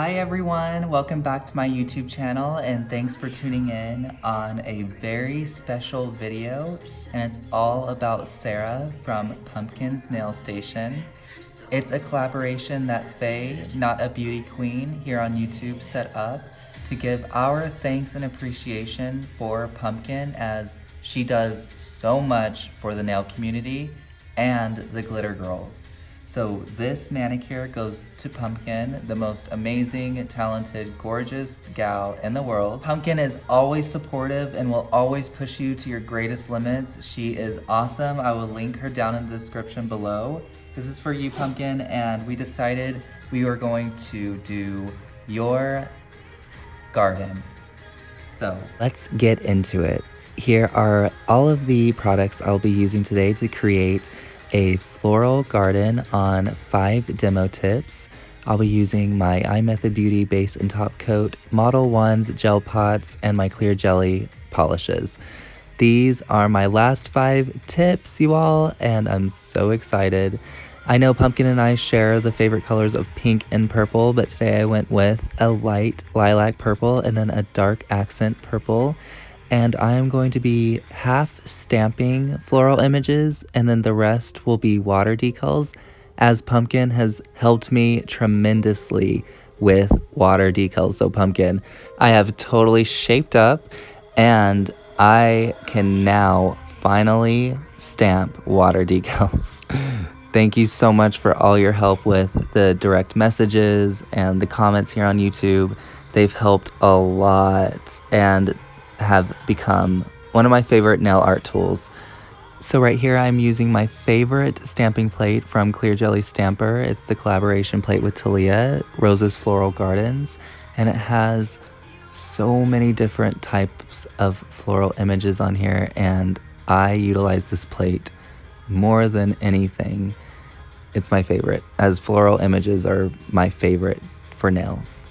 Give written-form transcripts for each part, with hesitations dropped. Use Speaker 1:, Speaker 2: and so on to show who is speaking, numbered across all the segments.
Speaker 1: Hi everyone, welcome back to my YouTube channel and thanks for tuning in on a very special video, and it's all about Sarah from Pumpkin's Nail Station. It's a collaboration that Faye, Not a Beauty Queen, here on YouTube set up to give our thanks and appreciation for Pumpkin, as she does so much for the nail community and the glitter girls. So this manicure goes to Pumpkin, the most amazing, talented, gorgeous gal in the world. Pumpkin is always supportive and will always push you to your greatest limits. She is awesome. I will link her down in the description below. This is for you, Pumpkin, and we decided we were going to do your garden. So let's get into it. Here are all of the products I'll be using today to create a floral garden on 5 demo tips. I'll be using my iMethod Beauty base and top coat, Modelones gel pots, and my clear jelly polishes. These are my last 5 tips, you all, and I'm so excited. I know Pumpkin and I share the favorite colors of pink and purple, but today I went with a light lilac purple and then a dark accent purple. And I am going to be half stamping floral images, and then the rest will be water decals, as Pumpkin has helped me tremendously with water decals. So Pumpkin, I have totally shaped up and I can now finally stamp water decals. Thank you so much for all your help with the direct messages and the comments here on YouTube. They've helped a lot and have become one of my favorite nail art tools. So right here I'm using my favorite stamping plate from Clear Jelly Stamper. It's the collaboration plate with Talia, Rose's Floral Gardens, and it has so many different types of floral images on here, and I utilize this plate more than anything. It's my favorite, as floral images are my favorite for nails.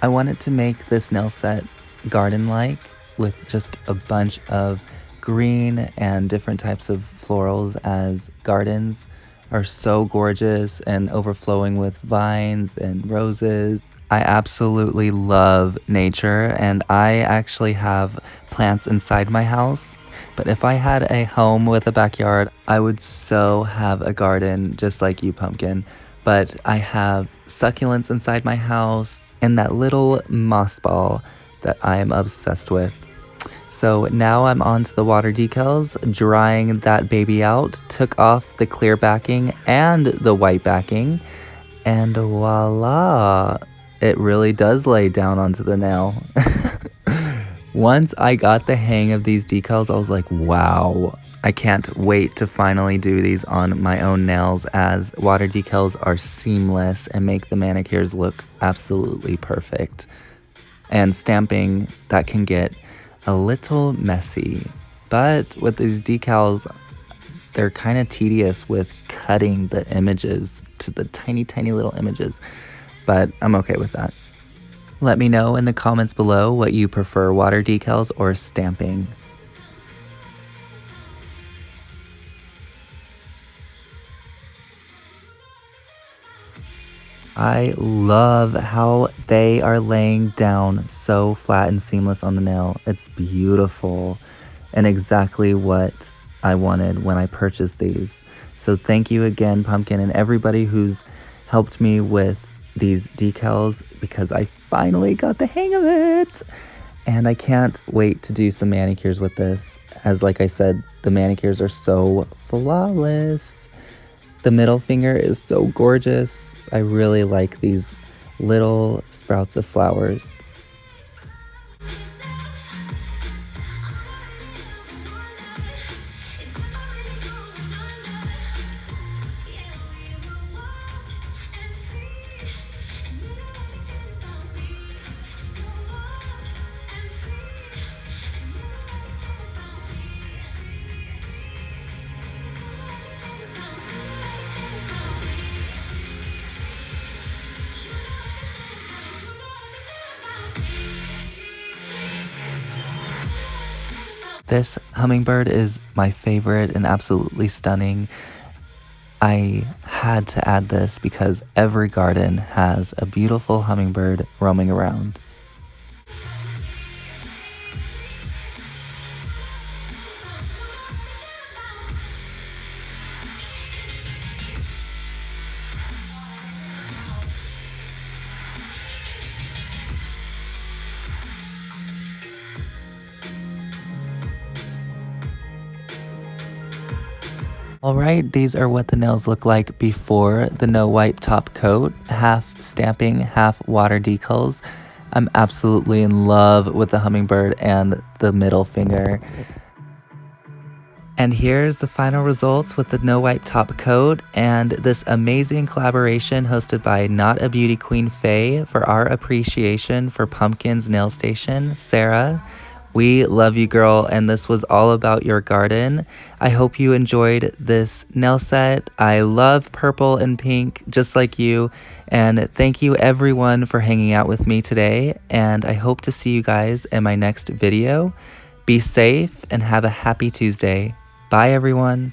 Speaker 1: I wanted to make this nail set garden-like with just a bunch of green and different types of florals, as gardens are so gorgeous and overflowing with vines and roses. I absolutely love nature, and I actually have plants inside my house. But if I had a home with a backyard, I would so have a garden just like you, Pumpkin. But I have succulents inside my house and that little moss ball that I am obsessed with. So now I'm on to the water decals, drying that baby out, took off the clear backing and the white backing, and voila, it really does lay down onto the nail. Once I got the hang of these decals, I was like, wow, I can't wait to finally do these on my own nails, as water decals are seamless and make the manicures look absolutely perfect. And stamping, that can get a little messy, but with these decals, they're kind of tedious with cutting the images to the tiny, tiny little images, but I'm okay with that. Let me know in the comments below what you prefer, water decals or stamping. I love how they are laying down so flat and seamless on the nail. It's beautiful and exactly what I wanted when I purchased these. So thank you again, Pumpkin, and everybody who's helped me with these decals, because I finally got the hang of it. And I can't wait to do some manicures with this, as like I said, the manicures are so flawless. The middle finger is so gorgeous. I really like these little sprouts of flowers. This hummingbird is my favorite and absolutely stunning. I had to add this because every garden has a beautiful hummingbird roaming around. Alright, these are what the nails look like before the no wipe top coat, half stamping, half water decals. I'm absolutely in love with the hummingbird and the middle finger. And here's the final results with the no wipe top coat and this amazing collaboration hosted by Not a Beauty Queen Faye for our appreciation for Pumpkin's nail station, Sarah. We love you, girl, and this was all about your garden. I hope you enjoyed this nail set. I love purple and pink, just like you. And thank you, everyone, for hanging out with me today. And I hope to see you guys in my next video. Be safe and have a happy Tuesday. Bye, everyone.